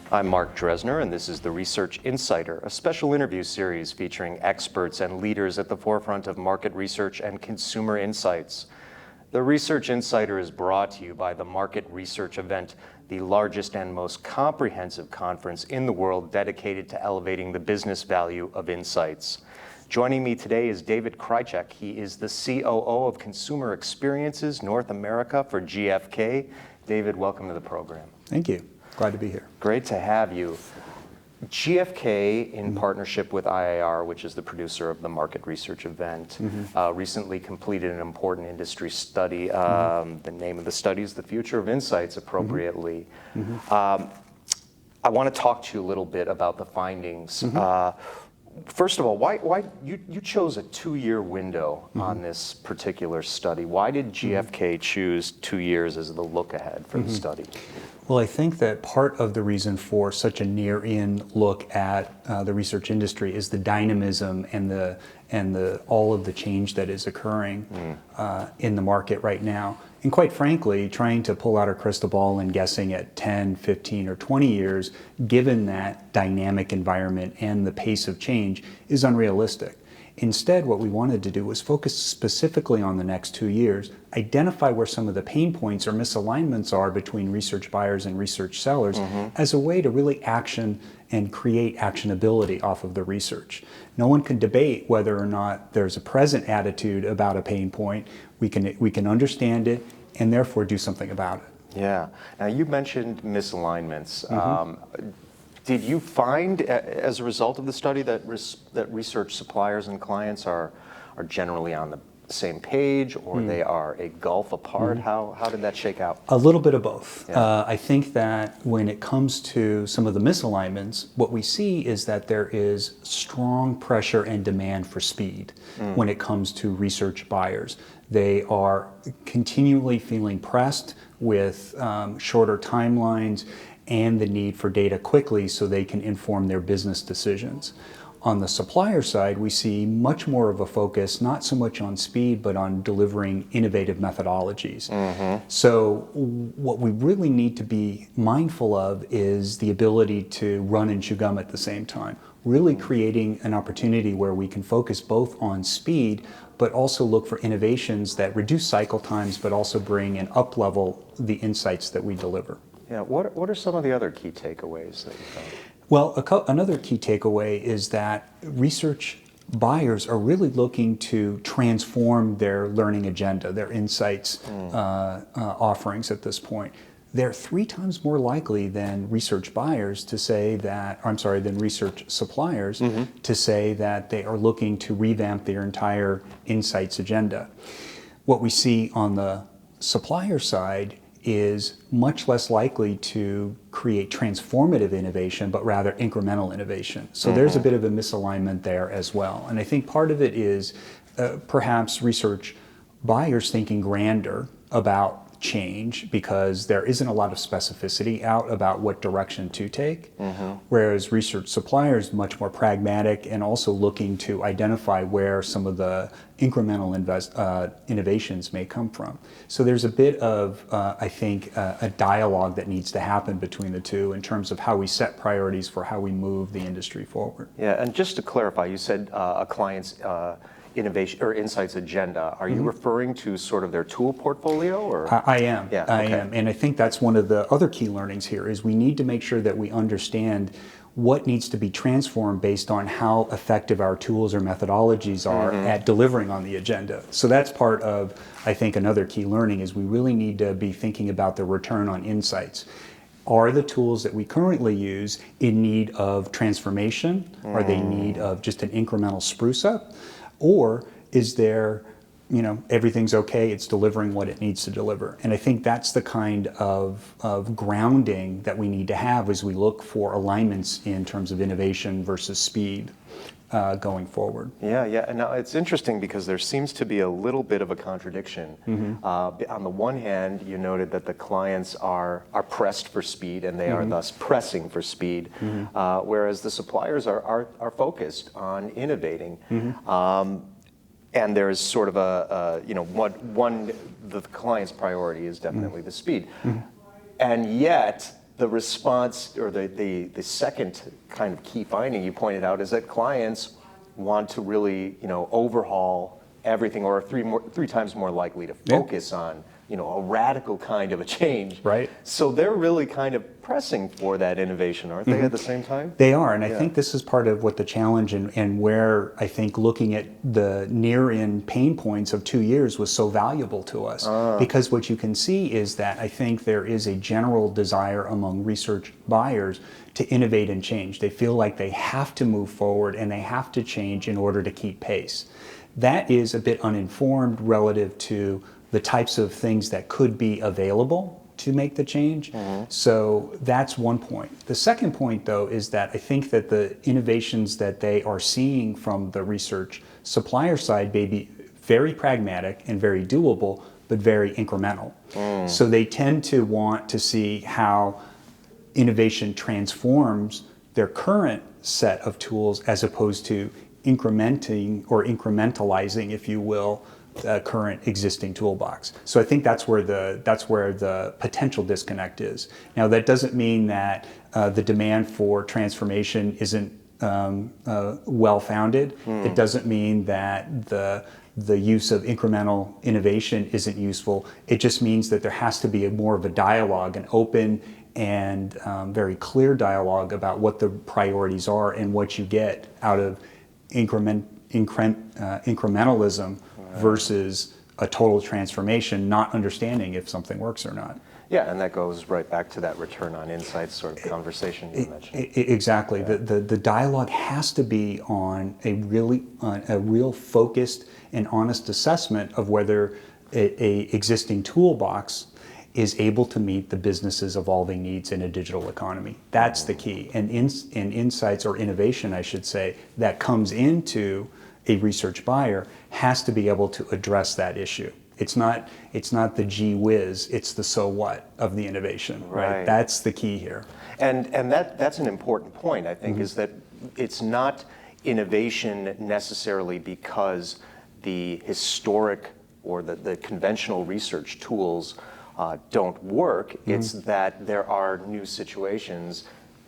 I'm Mark Dresner, and this is the Research Insider, a special interview series featuring experts and leaders at the forefront of market research and consumer insights. The Research Insider is brought to you by the Market Research Event, the largest and most comprehensive conference in the world dedicated to elevating the business value of insights. Joining me today is David Krajicek. He is the COO of Consumer Experiences North America for GfK. David, welcome to the program. Thank you. Glad to be here. Great to have you. GfK, in partnership with IIR, which is the producer of the Market Research Event, recently completed an important industry study. The name of the study is The Future of Insights, appropriately. I want to talk to you a little bit about the findings. First of all, why you chose a 2-year window on this particular study? Why did GfK choose 2 years as the look ahead for the study? Well, I think that part of the reason for such a near-in look at the research industry is the dynamism and all of the change that is occurring in the market right now. And quite frankly, trying to pull out a crystal ball and guessing at 10, 15, or 20 years, given that dynamic environment and the pace of change, is unrealistic. Instead, what we wanted to do was focus specifically on the next 2 years, identify where some of the pain points or misalignments are between research buyers and research sellers as a way to really action and create actionability off of the research. No one can debate whether or not there's a present attitude about a pain point. We can understand it and therefore do something about it. Yeah. Now, you mentioned misalignments. Did you find, as a result of the study, that research suppliers and clients are generally on the same page, or they are a gulf apart? How did that shake out? A little bit of both. Yeah. I think that when it comes to some of the misalignments, what we see is that there is strong pressure and demand for speed when it comes to research buyers. They are continually feeling pressed with shorter timelines and the need for data quickly so they can inform their business decisions. On the supplier side, we see much more of a focus, not so much on speed, but on delivering innovative methodologies. So what we really need to be mindful of is the ability to run and chew gum at the same time, really creating an opportunity where we can focus both on speed, but also look for innovations that reduce cycle times, but also bring and up-level the insights that we deliver. Yeah. What are some of the other key takeaways that you found? Well, another key takeaway is that research buyers are really looking to transform their learning agenda, their insights offerings at this point. They're 3 times more likely than research buyers to say that, than research suppliers to say that they are looking to revamp their entire insights agenda. What we see on the supplier side is much less likely to create transformative innovation, but rather incremental innovation. So there's a bit of a misalignment there as well. And I think part of it is perhaps research buyers thinking grander about change because there isn't a lot of specificity out about what direction to take, whereas research suppliers much more pragmatic and also looking to identify where some of the incremental innovations may come from. So there's a bit of, I think, a dialogue that needs to happen between the two in terms of how we set priorities for how we move the industry forward. Yeah, and just to clarify, you said a client's innovation or insights agenda. Are you referring to sort of their tool portfolio, or? I am. Yeah, I okay. am, and I think that's one of the other key learnings here is we need to make sure that we understand what needs to be transformed based on how effective our tools or methodologies are at delivering on the agenda. So that's part of, I think, another key learning is we really need to be thinking about the return on insights. Are the tools that we currently use in need of transformation? Are they in need of just an incremental spruce up? Or is there, everything's okay, it's delivering what it needs to deliver? And I think that's the kind of grounding that we need to have as we look for alignments in terms of innovation versus speed going forward. Yeah. And now it's interesting because there seems to be a little bit of a contradiction. On the one hand, you noted that the clients are pressed for speed and they are thus pressing for speed, whereas the suppliers are focused on innovating. And there's sort of the client's priority is definitely the speed. And yet, the response, or the second kind of key finding you pointed out, is that clients want to really, overhaul everything, or are three times more likely to focus on, a radical kind of a change. Right. So they're really kind of pressing for that innovation, aren't they, at the same time? They are, and I think this is part of what the challenge and where I think looking at the near-in pain points of 2 years was so valuable to us. Because what you can see is that I think there is a general desire among research buyers to innovate and change. They feel like they have to move forward and they have to change in order to keep pace. That is a bit uninformed relative to the types of things that could be available to make the change. So that's one point. The second point, though, is that I think that the innovations that they are seeing from the research supplier side may be very pragmatic and very doable, but very incremental. So they tend to want to see how innovation transforms their current set of tools as opposed to incrementing or incrementalizing, if you will, the current existing toolbox. So I think that's where the potential disconnect is. Now that doesn't mean that the demand for transformation isn't well-founded. It doesn't mean that the use of incremental innovation isn't useful. It just means that there has to be more of a dialogue, an open and very clear dialogue about what the priorities are and what you get out of incrementalism versus a total transformation, not understanding if something works or not. Yeah, and that goes right back to that return on insights sort of conversation you mentioned. Exactly. Yeah. The dialogue has to be on a real focused and honest assessment of whether a existing toolbox is able to meet the business's evolving needs in a digital economy. That's the key. And insights or innovation, I should say, that comes into a research buyer has to be able to address that issue. It's not the gee whiz, it's the so what of the innovation, right? That's the key here. And that's an important point, I think, is that it's not innovation necessarily because the historic or the conventional research tools don't work. It's that there are new situations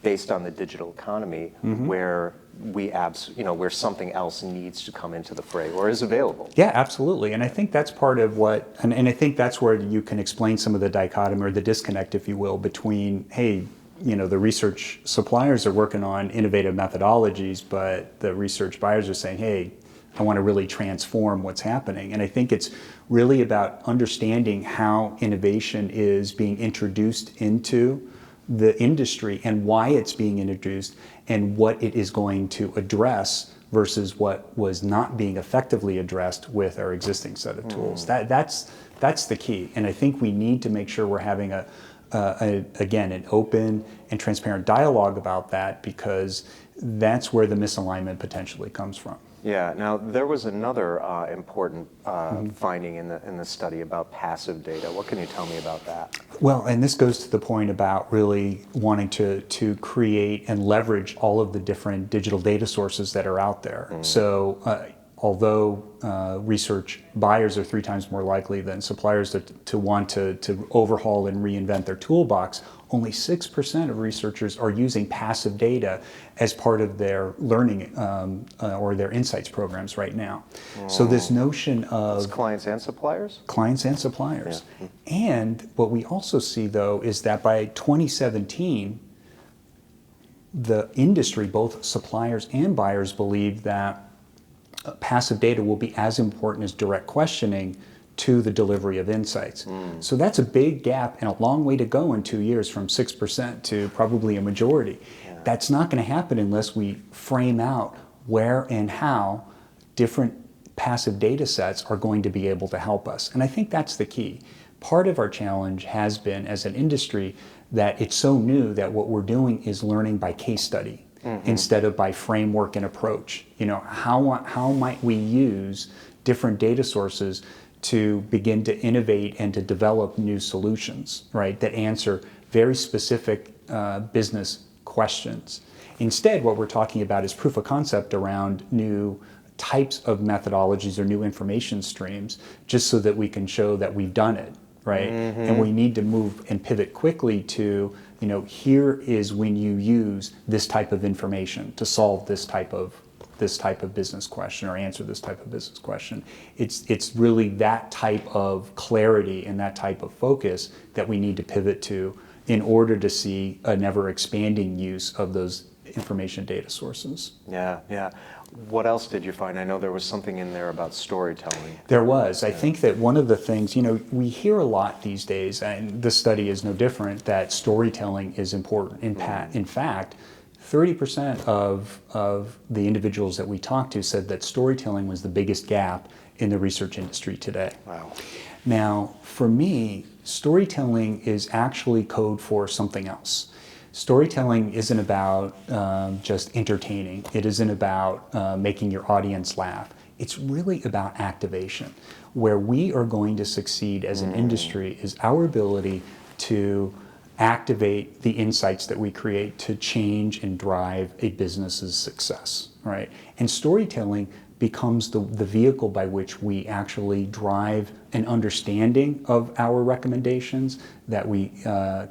based on the digital economy where where something else needs to come into the fray or is available. Yeah, absolutely. And I think that's part of what, and I think that's where you can explain some of the dichotomy or the disconnect, if you will, between, hey, the research suppliers are working on innovative methodologies, but the research buyers are saying, hey, I want to really transform what's happening. And I think it's really about understanding how innovation is being introduced into the industry and why it's being introduced and what it is going to address versus what was not being effectively addressed with our existing set of tools. That's the key. And I think we need to make sure we're having again, an open and transparent dialogue about that, because that's where the misalignment potentially comes from. Yeah. Now there was another important finding in the study about passive data. What can you tell me about that? Well, and this goes to the point about really wanting to create and leverage all of the different digital data sources that are out there. So although research buyers are 3 times more likely than suppliers to want to overhaul and reinvent their toolbox, only 6% of researchers are using passive data as part of their learning or their insights programs right now. So this notion of... That's clients and suppliers? Clients and suppliers. Yeah. And what we also see, though, is that by 2017, the industry, both suppliers and buyers, believe that passive data will be as important as direct questioning to the delivery of insights. So that's a big gap and a long way to go in 2 years, from 6% to probably a majority. Yeah. That's not going to happen unless we frame out where and how different passive data sets are going to be able to help us. And I think that's the key. Part of our challenge has been, as an industry, that it's so new that what we're doing is learning by case study. Instead of by framework and approach. How might we use different data sources to begin to innovate and to develop new solutions, right, that answer very specific business questions. Instead, what we're talking about is proof of concept around new types of methodologies or new information streams, just so that we can show that we've done it, right? And we need to move and pivot quickly to, here is when you use this type of information to solve this type of business question or answer this type of business question. It's really that type of clarity and that type of focus that we need to pivot to in order to see an ever expanding use of those information data sources. Yeah, yeah. What else did you find? I know there was something in there about storytelling. There was. I think that one of the things, we hear a lot these days, and this study is no different, that storytelling is important. In fact, 30% of the individuals that we talked to said that storytelling was the biggest gap in the research industry today. Wow. Now, for me, storytelling is actually code for something else. Storytelling isn't about just entertaining. It isn't about making your audience laugh. It's really about activation. Where we are going to succeed as an industry is our ability to activate the insights that we create to change and drive a business's success, right? And storytelling becomes the vehicle by which we actually drive an understanding of our recommendations, that we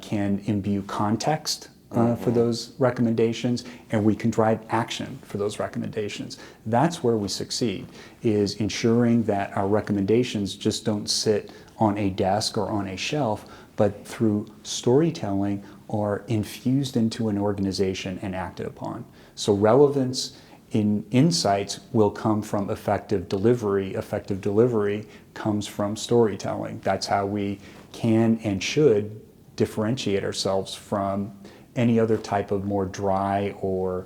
can imbue context for those recommendations, and we can drive action for those recommendations. That's where we succeed, is ensuring that our recommendations just don't sit on a desk or on a shelf, but through storytelling are infused into an organization and acted upon. So relevance in insights will come from effective delivery. Effective delivery comes from storytelling. That's how we can and should differentiate ourselves from any other type of more dry or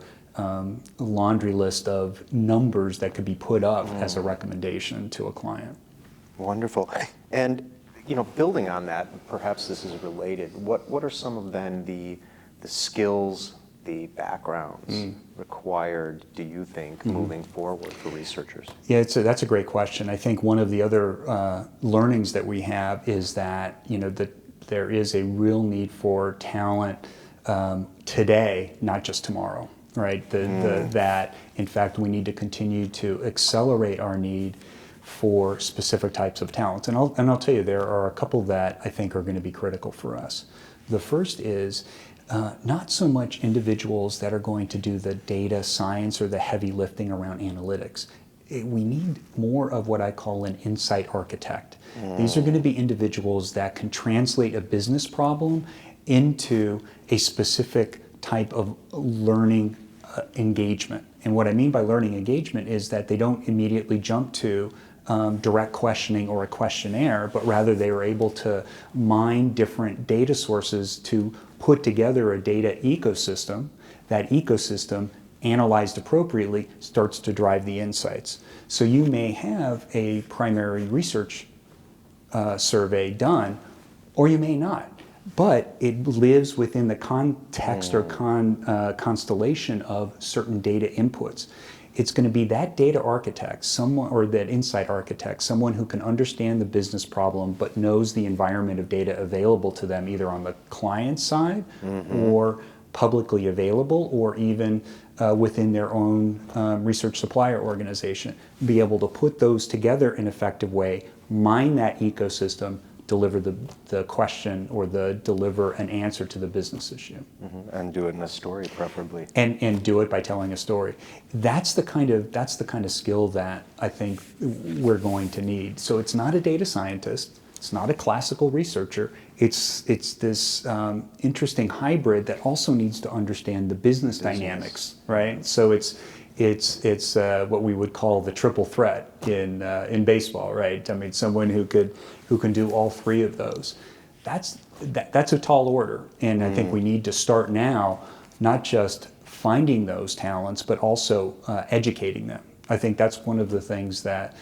laundry list of numbers that could be put up as a recommendation to a client. Wonderful. And building on that, perhaps this is related. What are some of then the skills, the backgrounds required, do you think, moving forward for researchers? Yeah, that's a great question. I think one of the other learnings that we have is that that there is a real need for talent today, not just tomorrow, right? That in fact we need to continue to accelerate our need for specific types of talents. And I'll tell you, there are a couple that I think are going to be critical for us. The first is not so much individuals that are going to do the data science or the heavy lifting around analytics. We need more of what I call an insight architect. These are going to be individuals that can translate a business problem into a specific type of learning engagement. And what I mean by learning engagement is that they don't immediately jump to direct questioning or a questionnaire, but rather they are able to mine different data sources to put together a data ecosystem. That ecosystem, analyzed appropriately, starts to drive the insights. So you may have a primary research survey done, or you may not. But it lives within the context or constellation of certain data inputs. It's going to be that data architect, someone, or that insight architect, someone who can understand the business problem but knows the environment of data available to them, either on the client side or publicly available, or even within their own research supplier organization. Be able to put those together in an effective way, mine that ecosystem, deliver the question or deliver an answer to the business issue. And do it in a story, preferably. And do it by telling a story. That's the kind of skill that I think we're going to need. So it's not a data scientist, it's not a classical researcher, it's this interesting hybrid that also needs to understand the business dynamics, right? So it's what we would call the triple threat in baseball, right? I mean, someone who can do all three of those. That's a tall order, and I think we need to start now, not just finding those talents, but also educating them. I think that's one of the things that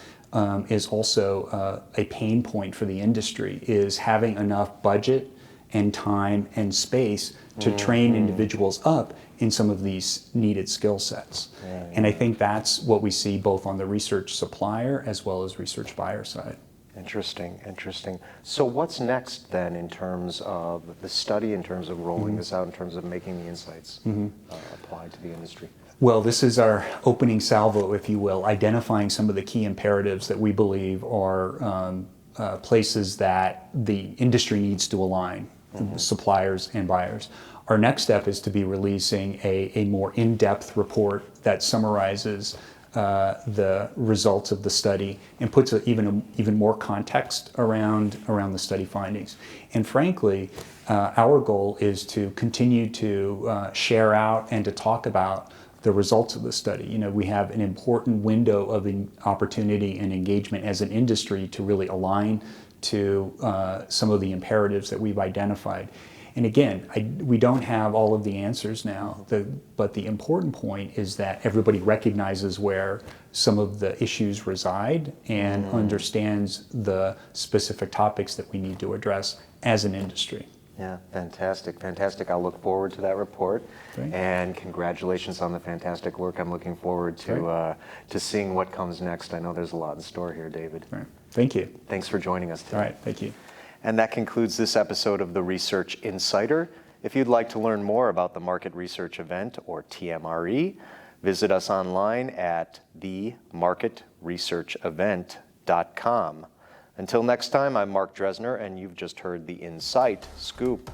is also a pain point for the industry, is having enough budget and time and space to train individuals up in some of these needed skill sets. And I think that's what we see both on the research supplier as well as research buyer side. Interesting. So what's next then in terms of the study, in terms of rolling this out, in terms of making the insights applied to the industry? Well, this is our opening salvo, if you will, identifying some of the key imperatives that we believe are places that the industry needs to align. suppliers and buyers. Our next step is to be releasing a more in-depth report that summarizes the results of the study and puts even more context around the study findings. And frankly, our goal is to continue to share out and to talk about the results of the study. You know, we have an important window of opportunity and engagement as an industry to really align to some of the imperatives that we've identified. And again, we don't have all of the answers now, but the important point is that everybody recognizes where some of the issues reside and understands the specific topics that we need to address as an industry. Yeah, fantastic, fantastic. I'll look forward to that report. Great. And congratulations on the fantastic work. I'm looking forward to seeing what comes next. I know there's a lot in store here, David. All right. Thank you. Thanks for joining us today. All right, thank you. And that concludes this episode of the Research Insider. If you'd like to learn more about the Market Research Event, or TMRE, visit us online at themarketresearchevent.com. Until next time, I'm Mark Dresner, and you've just heard the Insight Scoop.